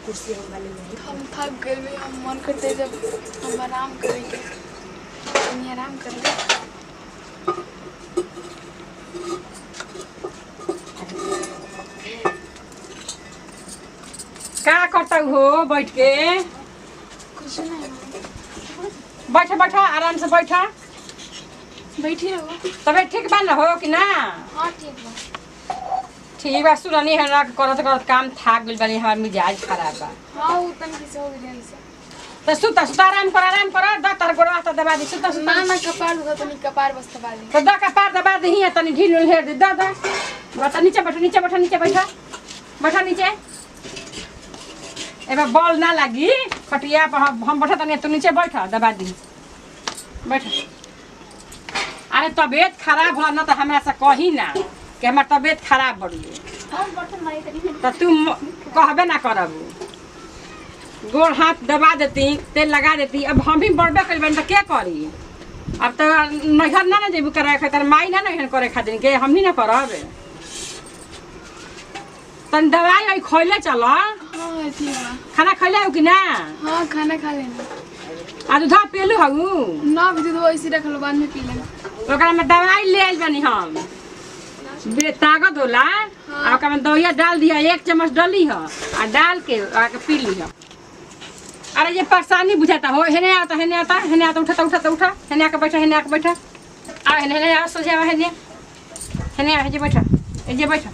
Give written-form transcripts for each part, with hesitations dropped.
कुर्सी वाले में हम थक गए, हम मन करते जब हम आराम करेंगे, हम आराम करेंगे। क्या करता हो बैठ के? कुछ नहीं, बैठा बैठा आराम से बैठा। बैठी रहो। तबियत ठीक बा न हो कि ना? हाँ ठीक बा। ठीक बा। सुननी है ना करत करत काम थाक गइल बानी, हमार मिजाज खराब बा। हाँ उतन किसे हो गया इसे। तो सुता सुता आराम कर द तर गोड़वा त दबा दे। सुता सुता ना कपार दुखा तो नहीं, कपार बस दबा ले। तो द कपार दबा दे ही तनी ढील हेर दे। द बता नीचे बैठा, नीचे बैठा, नीचे बैठा, बैठा नीचे। एबे बॉल ना लगी खटिया पर हम बैठा तनी, तू नीचे बैठा दबा दी बैठा। अरे तबियत खराब हो ना तो हमरा से कही ना कि हमार तबियत खराब बढ़िए तो तू कहबे ना करबू। गोड़ हाथ दबा देती, तेल लगा देती। अब हम भी बढ़बे कर तो क्या करी? अब तो नैहर ना जेबू करे खातिर, माई ना नैहर करे खातिर के हमनी ना करब। तन दवाई आई खइले चल। हाँ ठीक बा। खाना खइले हो कि ना? हाँ खाना खा लेना। आ दूधा पेलू हऊ ना भी दूध ऐसे रख लो, बाद में पी लेना। ओकरा में दवाई ले आइल बानी हम, ताकत होला। आ ओकरा में दवाई डाल दिया, 1 चम्मच डाली ह आ डाल के आके पी ली ह। अरे ये परेशानी बुझाता हो। हेने आता, हेने आता, हेने आता, उठा उठा उठा, हेने आके बैठा, हेने आके बैठा। आ हेने हेने आ सोजा हेने हेने आ, जे बैठा, ए जे बैठा।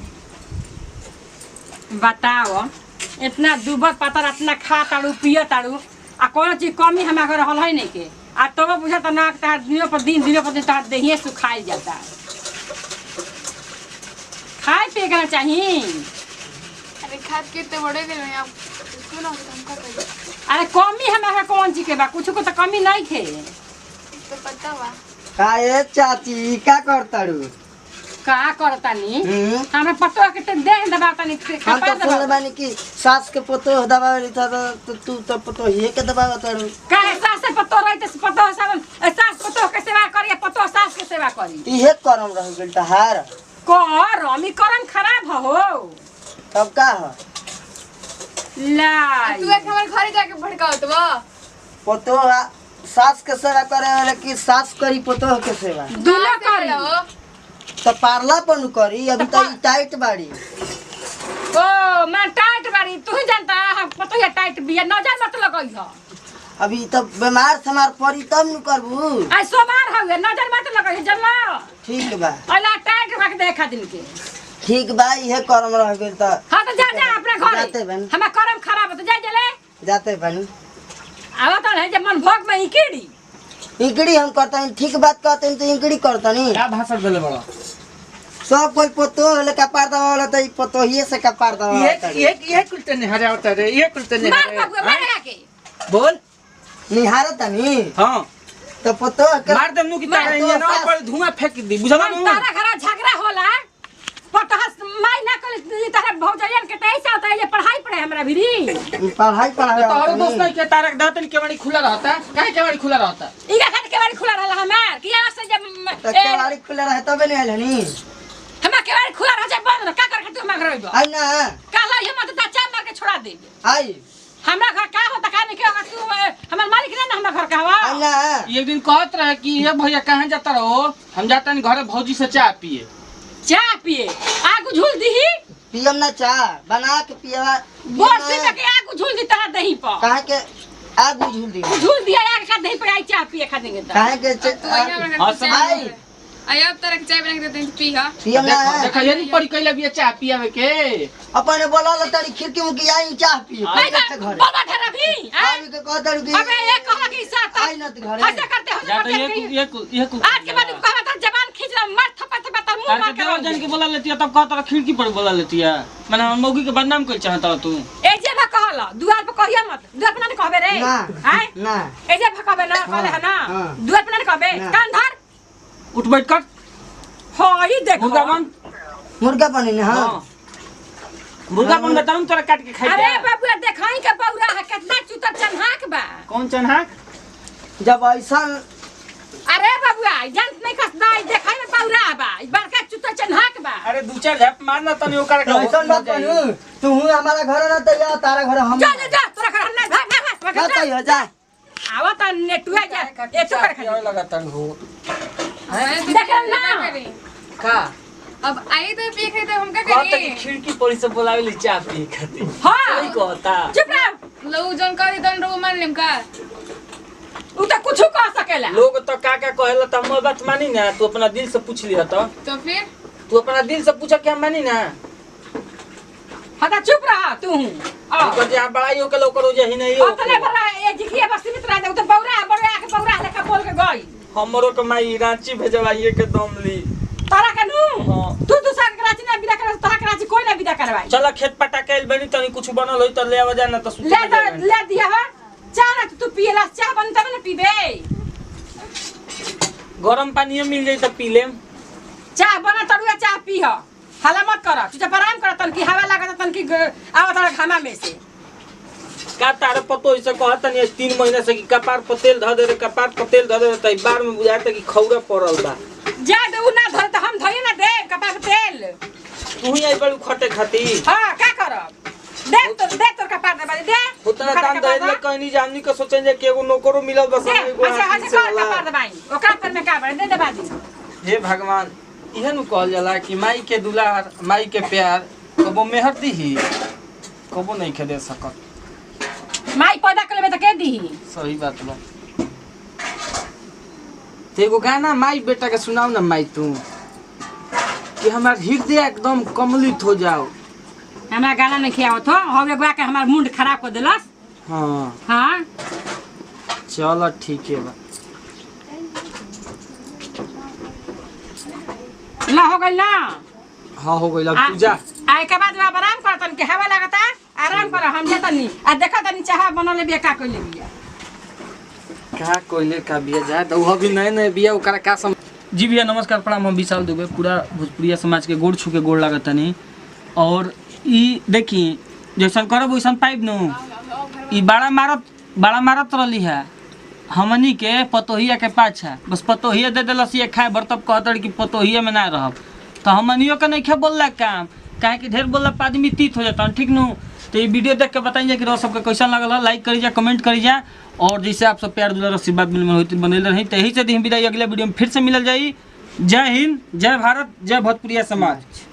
बताओ इतना दुबर पातर इतना खा ताड़ू पिय ताड़ू आ कोनो चीज कमी हमारे घर रहल है नहीं के। आ तब बुझाता ना तार दिनों पर दिन तार देहिए सुखाई जाता। खाए पिए के ना चाहिए। अरे खाद के इतने बड़े दिन में आप क्यों ना हम का करें? अरे कमी हमारे कौन चीज के बा? कुछ को तो कमी नहीं थे। तो पता बा। काहे चाची का करताड़ू? का करतानी हमें पतो के देह दबातानी हम तो सुनले बानी कि सास के पतो दबावली था तो तू तो पतो ये के दबावताड़ू। काहे सास से पतो रहते पतो सब सास पतो के सेवा करिए, पतो सास के सेवा करी। इहे करम रह गेल तहार। करम करम खराब हो तब का ह? लाई तू एक हमारे घर जाके भड़काओ तो बा। पतो सास के सेवा करे वाले कि सास करी पतो के सेवा? दूल्हा करी तो पारला पन करी। अभी तो टाइट बाड़ी। ओ मैं टाइट बाड़ी, तू ही जानता हम पतो है टाइट बिया, नजर मत लगई हो। अभी तो बीमार समार पड़ी तब न करबू। आई सोमार हवे, नजर मत लगई जल्ला। ठीक बा। अला टाइट रख देखा दिन के। ठीक बा, इहे करम रह गेल त। हां तो जा जा अपने घर। जाते बन। हमें करम खराब है तो जा जले। जाते बन। आवत है जब मन भोग में इकीड़ी इंकड़ी हम करता हूँ। ठीक बात कहते हैं तो इंकड़ी करता नहीं। क्या भाषण बोले बड़ा? सब कोई पतो होले कपार दबा वाला तो पतो ही से कपार दबा। ये कुलते नहीं हरे होता रे, ये कुलते नहीं मार हरे। बाबू मार के बोल। निहार तनी हां तो पतो मार दे नु की तारा ये ना पर धुआं फेंक दी, बुझला नु? तारा घर झगड़ा होला पटहस माई ना कर तारा भौजयन के तैसे होता है। ये पढ़ाई पढ़े हमरा भिरी पढ़ाई तारो दोस्त नहीं के तारा दातन केवाड़ी खुला रहता? काहे केवाड़ी खुला रहता? इगा खातिर केवाड़ी खुला रहला हमार कि यहाँ से जब तो केवाड़ी खुला रहे तबे नहीं आले नी। हमार केवाड़ी खुला रह जाए बंद का कर के तू हमार घर आइबो? आई ना काला ये मत दा चाप मार के छोड़ा दे। आई हमरा घर का होता का नहीं के होगा तू हमार मालिक ना हमरा घर का हवा। आई ना एक दिन कहत रहे कि ये भैया कहां जाता रहो? हम जाता नहीं घरे भौजी से चाय पिए। चाय पिए आगू झूल दीही पियम ना चाह बना के पियवा। बोर्सी में के आगू झूल दी तारा दही पर। काहे के आग झूल दी? झूल दिया आग का दही पे आई चाय पिए खातिर के काहे के तू आइया हमरा हाँ, के समझ चाय। आइया अब तरह के चाय बना के देते हैं पी हा। पियम ना देखा ये नहीं पड़ी कैला बिया चाय पियावे के। अपन बोला ल तड़ी खिड़की में की आई चाह पिए नहीं के घरे। बाबा ठहरा भी आई के कहतड़ की अबे ये कहा कि साथ आई न घरे। ऐसे करते हो या तो ये आज के बाद कहा था जबान खींच रहा मार थप्पड़ थप्पड़ तर मुंह मार देवर जान के के बोला लेती है तब कहता खिड़की पर बोला लेती है। मैंने हम मौगी के बदनाम कर चाहता तू। ए जे भा कहला दुआर पे कहिया मत दुआर पे ना कहबे रे ना हैं ना ए जे भा कहबे ना कहले है ना हाँ। दुआर पे ना कहबे ना। कान धर उठ बैठ कर हां ई देखो मुर्गा बन। मुर्गा बने ने हां मुर्गा बन बताऊं तोरा काट के खाई। अरे बाबू देखाई के पौरा है कितना चुतर चन्हाक बा। कौन चन्हाक? जब ऐसा अरे बाबूआ जानत नहीं कसदा देखाई में पौरा बा बड़का चुतर चन्हाक बा। अरे दू चार झप मारना तनी ओकर ऐसा मत बनू तू हमारा घर ना तो या तारा घर हम जा जा जा तोरा घर नहीं भाग जा तो हो जा आवा त नेटुआ जा ए तो कर क्या लगातार हो देख ना का अब आई तो पी के हम का कहता करी कि खिड़की पर से बोलावे ले चाय पी खातिर हां सही कहता चुप रह लो जन करी तन रो मान लेम का उ त कुछ कह सकेला लोग तो का कहेला त हम बात मानी ना तू अपना दिल से पूछ लिया तो फिर तू अपना दिल से पूछा क्या मानी ना हटा चुप रह तू आ तो जे बड़ाई हो के लोग करो जे ही नहीं हो ओतने बड़ा ए जिखिया बस सीमित रह जा उ त बौरा के बौरा लेके बोल के गई हमरो के माई रांची भेजवाइए के दम ली तारा के नु हां तू दूसरा के कराची ना विदा कर तारा कराची कोई ना विदा करवाई चला खेत पटा के बनी तनी कुछ बनल होई त ले आवा जाना त सुत ले दिया है चाह ना तू पिएला चाह बन तब ना पीबे गरम पानी मिल जाई त पी लेम चाह बना तरुआ चाह पी ह हाला मत कर तू जब आराम कर तन की हवा लागत तन की आवा तारा घामा में से का तारे पतो इसे कहत नहीं 3 महीना से कि कपार पर तेल ध दे रे कपार पर तेल ध दे रे त बार में बुझाता कि खौरा पड़ल बा जा दे उ ना धर त हम धइए ना दे कपा के तेल तू ही आई बड़ू खटे खाती हां का करब दे तोर कपार दे बारी दे उतना दाम दे ले कहनी जामनी के सोचन जे के एगो नौकरो मिलल बस दे एगो अच्छा अच्छा कर कपार दे बाई ओकरा पर में का बारी दे दे बादी हे भगवान इहे नु कहल जाला कि माई के दुलार माई के प्यार कबो मेहर दीही कबो नहीं के दे सकत माई पैदा कर लेबे त के दीही सही बात बा ते एगो गाना माई बेटा के सुनाओ ना माई तू कि हमार हृदय एकदम कमलित हो जाओ हमरा गाना नहीं खियावत हो हवे गवा के हमार मूड खराब कर देलस हां हां चलो ठीक है बा ला हो गइल ना हाँ हो गइल अब तू जा आए के बाद अब आराम कर तन के हवा लागता आराम कर हम जतनी आ देखा तनी चाह बनले बिया का कइले बिया का कोइले का बिया जा तो अभी नए नए बिया ओकरा का सम जी भैया नमस्कार प्रणाम हम विशाल दुबे पूरा भोजपुरिया समाज के गोड़ छू के गोड़ लागत तनी और ई देखी जैसन करब वैसन पाइब नु ई बड़ा मारत रहली है हमनी के पतोहिया के पाछा बस पतोहिया दे देलस ये खाए बर्तब कहतर कि पतोहिया में ना रहब तो हमनियो के नहीं खे बोलला काम काहे कि ढेर बोलला आदमी तीत हो जाता ठीक नु तो ये वीडियो देख के बताइए कि रह सबके कैसा लगल है लाइक करी जा कमेंट करी जा और जैसे आप सब प्यार दुलार आशीर्वाद बनल रही तो यही से दी विदाई अगले वीडियो में फिर से मिलल जाई जय हिंद जय भारत जय भोजपुरिया समाज।